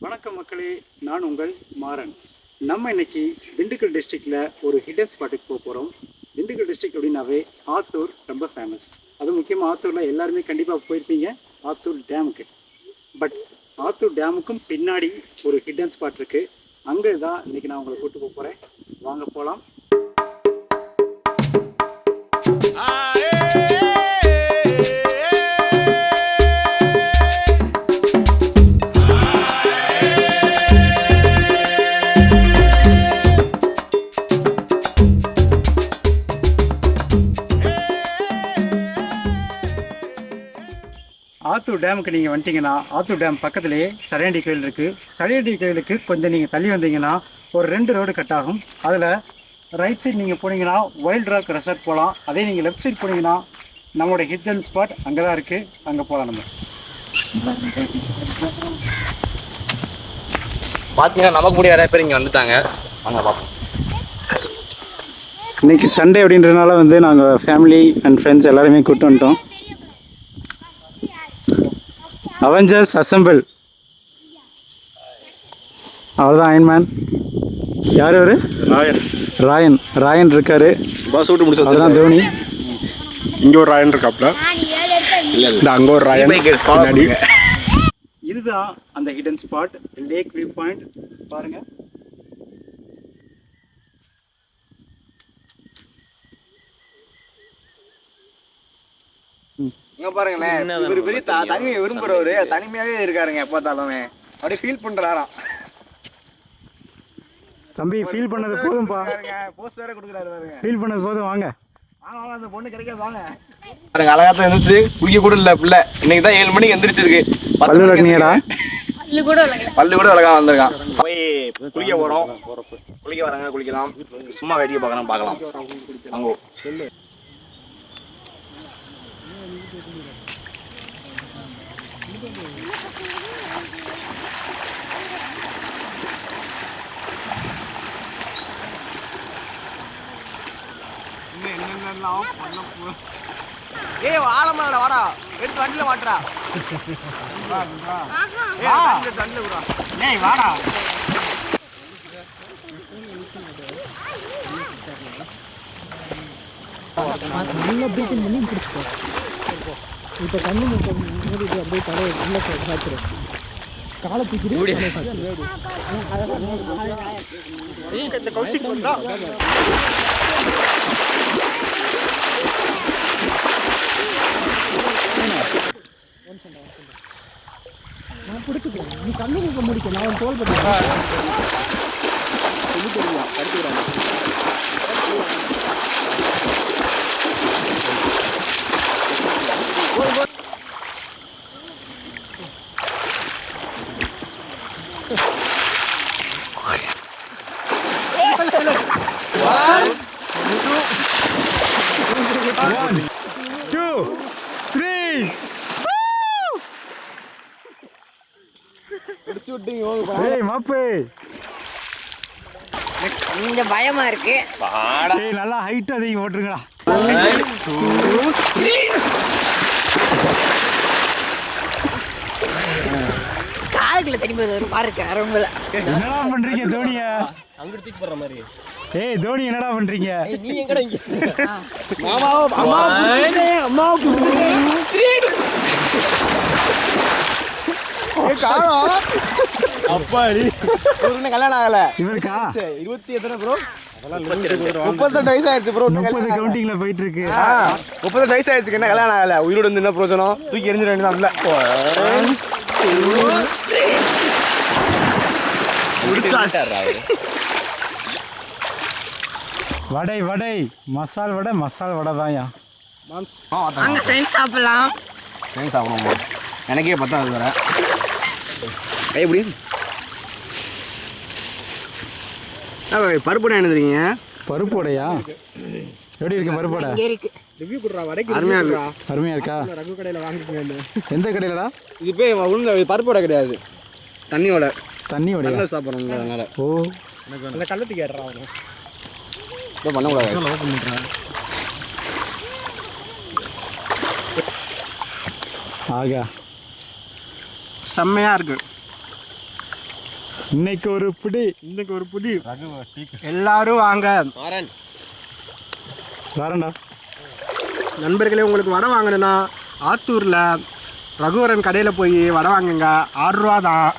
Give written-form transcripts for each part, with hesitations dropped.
வணக்கம் மக்களே, நான் உங்கள் மாறன். நம்ம இன்னைக்கு திண்டுக்கல் டிஸ்ட்ரிக்டில் ஒரு ஹிடன் ஸ்பாட்டுக்கு போக போகிறோம். திண்டுக்கல் டிஸ்ட்ரிக்ட் அப்படின்னாவே ஆத்தூர் ரொம்ப ஃபேமஸ். அதுவும் முக்கியமாக ஆத்தூரில் எல்லாருமே கண்டிப்பாக போயிருப்பீங்க ஆத்தூர் டேமுக்கு. பட் ஆத்தூர் டேமுக்கும் பின்னாடி ஒரு ஹிடன் ஸ்பாட் இருக்குது. அங்கே தான் இன்றைக்கி நான் உங்களை கூப்பிட்டு போக போகிறேன். வாங்க போகலாம். ஆத்தூர் டேமுக்கு நீங்கள் வந்துட்டிங்கன்னா ஆத்தூர் டேம் பக்கத்துலேயே சடையண்டி கோயில் இருக்குது. சடையண்டி கோயிலுக்கு கொஞ்சம் நீங்கள் தள்ளி வந்தீங்கன்னா ஒரு 2 ரோடு கட் ஆகும். அதில் ரைட் சைடு நீங்கள் போனீங்கன்னா வைல்ட் ராக் ரெசார்ட் போகலாம். அதே நீங்கள் லெஃப்ட் சைடு போனீங்கன்னா நம்மளோட ஹிடன் ஸ்பாட் அங்கே தான் இருக்குது. அங்கே போகலாம். நம்ம பார்த்தீங்கன்னா நமக்கு முடிய நிறைய பேர் இங்கே வந்துட்டாங்க. வாங்க பார்ப்போம். இன்றைக்கி சண்டே அப்படின்றதுனால நாங்கள் ஃபேமிலி அண்ட் ஃப்ரெண்ட்ஸ் எல்லாருமே கூப்பிட்டு வந்துட்டோம். Avengers assemble. அவ்வளோதான் அயன்மேன். யார் ஒரு ராயன் இருக்காரு. பாஸ் விட்டு முடிச்சது அதுதான் தோனி. இங்கே ஒரு ராயன் இருக்காப்ல, இல்லை அங்கே ஒரு ராயன். இதுதான் அந்த hidden spot, lake view point. பாருங்க, இங்கே பாருங்களேன், இவர் பெரிய தனிமையை விரும்புகிறவரு. தனிமையாகவே இருக்காருங்க. பார்த்தாலுமே அப்படியே ஃபீல் பண்ணுறாராம். தம்பி ஃபீல் பண்ணது போதும்பா. போஸ்ட் வேற கொடுக்குறாரு பாருங்க. ஃபீல் பண்ணது போதும். வாங்க வாங்க, அந்த பொண்ணு கிடைக்காது. வாங்க பாருங்க, அழகா தான் இருந்துச்சு. குளிக்க கூட இல்லை பிள்ளை. இன்னைக்கு தான் 7 மணிக்கு எந்திரிச்சிருக்கு. பல்லு விளக்குனியடா? பல்லு கூட அழகா வந்திருக்கான். போய் குளிக்க போகிறோம். குளிக்க வராங்க, குளிக்கலாம். சும்மா வேடிக்கை பார்க்கலாம். அங்கே ஏய் வாழமாடா, வாடா எடுத்து வண்டியில மாட்டுறா. ஏய் வாடா. நல்லா பிரீத்திங் பண்ணி பிடிச்சிக்கோ. இப்போ கண்ணு மூடி அப்படியே தலையை நல்லா சாச்சிடும். காலை தூக்கிட்டு நான் பிடிச்சிக்கிறேன். நீ கண்ணு மூக்க முடிக்க நான் தோல் பண்ணுறேன். கொஞ்சம் பயமா இருக்கு. நல்லா ஹைட் அதிகம் ஓட்டுருங்களா. காதுக்குள்ள தண்ணி போய் பாருங்க. என்னடா பண்றீங்க தோனிய? அங்க தூக்கி போற மாதிரி. ஏய் தோனி, என்னடா பண்றீங்க? நீ எங்கடா இங்க? அம்மா அப்பாடி இன்னும் கல்யாணம் ஆகல. இவருக்கா 20 எத்தனை ப்ரோ? 38 வயசு ஆயிடுச்சு ப்ரோ. 30 கவுண்டிங்ல போயிட்டு இருக்கு. 38 வயசு ஆயிடுச்சு. என்ன கல்யாணம் ஆகல. உயிரோடு வந்து என்ன பிரயோஜனம்? தூக்கி எரிஞ்சிட வேண்டியதான். வடை மசால் வடை தான்யா. வாங்க ஃப்ரெண்ட்ஸ் சாப்பிடலாம். சாப்பிடுவோம். எனக்கே பத்தாது வேற. கை எப்படி பருப்பு எழுதுறீங்க? பருப்பு வடையா? எப்படி இருக்கு பருப்பு வடை? அருமையா இருக்கா? எந்த கடையிலடா? இது போய் உள்ள பருப்பு வடை கிடையாது, தண்ணி வடை. தண்ணி வடை சாப்பிட்றோம். அதனால ஓ அந்த கள்ளத்துக்கு ஏறான். பண்ணக்கூடாது. ஆகா செம்மையாக இருக்குது. இன்னைக்கு ஒரு புடி எல்லாரும் வாங்க. மாறன் வரேன்டா. நண்பர்களே, உங்களுக்கு வடை வாங்கணும்னா ஆத்தூரில் ரகுவரன் கடையில் போய் வடை வாங்குங்க. 6 ரூபா தான்,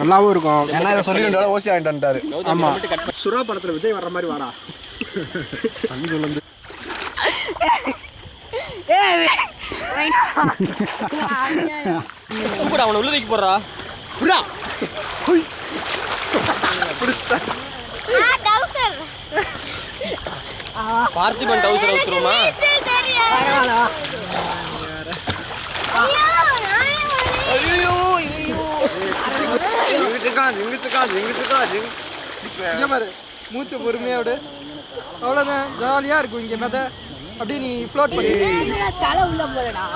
நல்லாவும் இருக்கும். ஏன்னா இதை சொல்லி 2 வேளை ஓசி வாங்கிட்டு வந்துட்டாரு. ஆமாம், சுறா படத்தில் விஜய் வர்ற மாதிரி வாடா. கூட அவனை உள்ள தூக்கி போடுறா. பார்த்திபன் டவுசர் வச்சுருமா? ஐயோ இங்கே பாரு, மூச்சு பொறுமையோடு, அவ்வளோதான். ஜாலியாக இருக்கும் இங்கே மெத. அப்படியே நீ ஃப்ளோட் பண்ணி தலை உள்ள போலடா.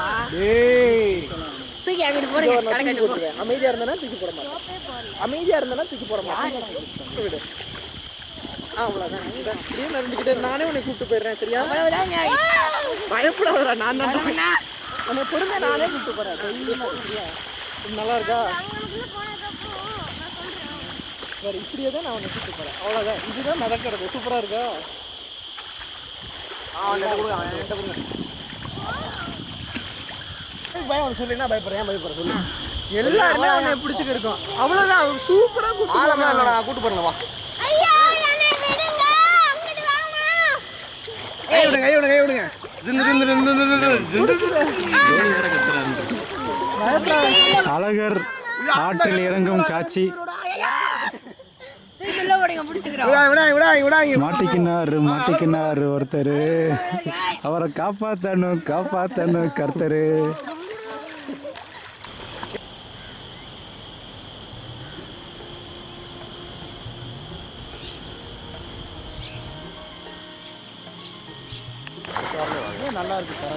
தூக்கி அங்கிட்டு போடுங்க. கடக்க போட்டுருவேன். அமைதியாக இருந்தேன்னா தூக்கி போட மாட்டேன். அமைதியாக இருந்தேன்னா தூக்கி போட மாட்டேன். விடு. அவ்வளோதான். அப்படியே நடந்துக்கிட்டு நானே உன்னை கூப்பிட்டு போயிடுறேன். சரியா? பயப்படாதடா, நான் தான் உன்னை பொறுமை நானே கூப்பிட்டு போகிறேன். சரியா? நல்லா இருக்கா? வேறு இப்படியே தான் நான் உன்னை கூப்பிட்டு போகிறேன். அவ்வளோதான். இதுதான் நடக்கிறது. சூப்பராக இருக்கா? பயம் ஒன்று சொல்லி என்ன பயப்படுறேன்? பயப்படுற சொல்லு. எல்லாருமே அவனை பிடிச்சிக்க இருக்கும். அவ்வளோதான். சூப்பராக கூப்பிட்டு இல்லைடா, கூப்பிட்டு போறேன். வா. அழகர் ஆற்றில் இறங்கும் காட்சி. மாட்டிக்கினாரு ஒருத்தர். அவரை காப்பாத்தணும் கர்த்தரு. நல்லா இருக்கு.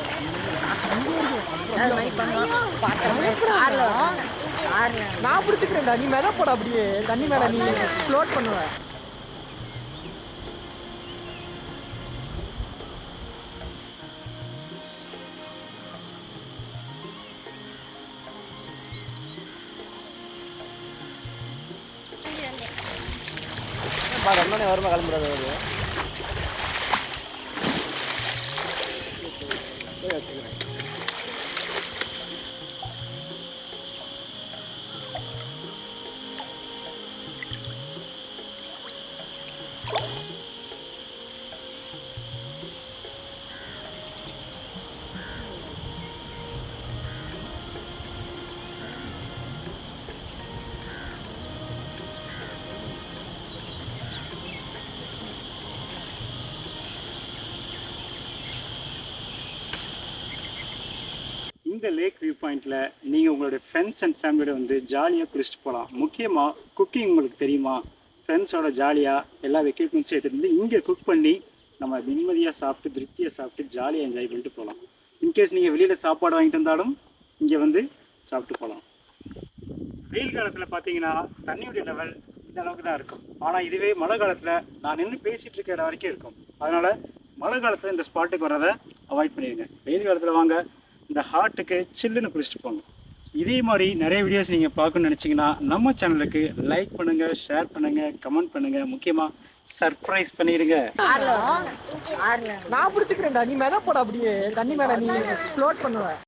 நான் பிடிச்சிக்கிறேன்டா, நீ மேல போட. அப்படியே தண்ணி மேல நீ ஃப்ளோட் பண்ணுவ. வருமா கிளம்புறது வருது. இந்த லேக் வியூ பாயிண்டில் நீங்கள் உங்களுடைய ஃப்ரெண்ட்ஸ் அண்ட் ஃபேமிலியோட வந்து ஜாலியாக குளிச்சுட்டு போகலாம். முக்கியமாக குக்கிங் உங்களுக்கு தெரியுமா? ஃப்ரெண்ட்ஸோட ஜாலியாக எல்லா எக்யூப்மெண்ட்ஸும் எடுத்துகிட்டு வந்து இங்கே குக் பண்ணி நம்ம நிம்மதியாக சாப்பிட்டு திருப்தியாக சாப்பிட்டு ஜாலியாக என்ஜாய் பண்ணிட்டு போகலாம். இன்கேஸ் நீங்கள் வெளியில் சாப்பாடு வாங்கிட்டு வந்தாலும் இங்கே வந்து சாப்பிட்டு போகலாம். வெயில் காலத்தில் பார்த்தீங்கன்னா தண்ணியுடைய லெவல் இந்த அளவுக்கு தான் இருக்கும். ஆனால் இதுவே மழை காலத்தில் நான் நின்று பேசிகிட்டு இருக்கிற வரைக்கும் இருக்கும். அதனால் மழை காலத்தில் இந்த ஸ்பாட்டுக்கு வரதை அவாய்ட் பண்ணிடுங்க. வெயில் காலத்தில் வாங்க, இந்த ஹார்ட்டுக்கு சில்லுன்னு குளிச்சுட்டு போங்க. இதே மாதிரி நிறைய வீடியோஸ் நீங்கள் பார்க்கணுன்னு நினச்சிங்கன்னா நம்ம சேனலுக்கு லைக் பண்ணுங்கள், ஷேர் பண்ணுங்கள், கமெண்ட் பண்ணுங்கள், முக்கியமாக சர்ப்ரைஸ் பண்ணிடுங்க. நான் பிடிச்சிக்கிறேன்டா, நீ மேல போட. அப்படியே தண்ணி மேல நீ ஃப்ளோட் பண்ணுவ.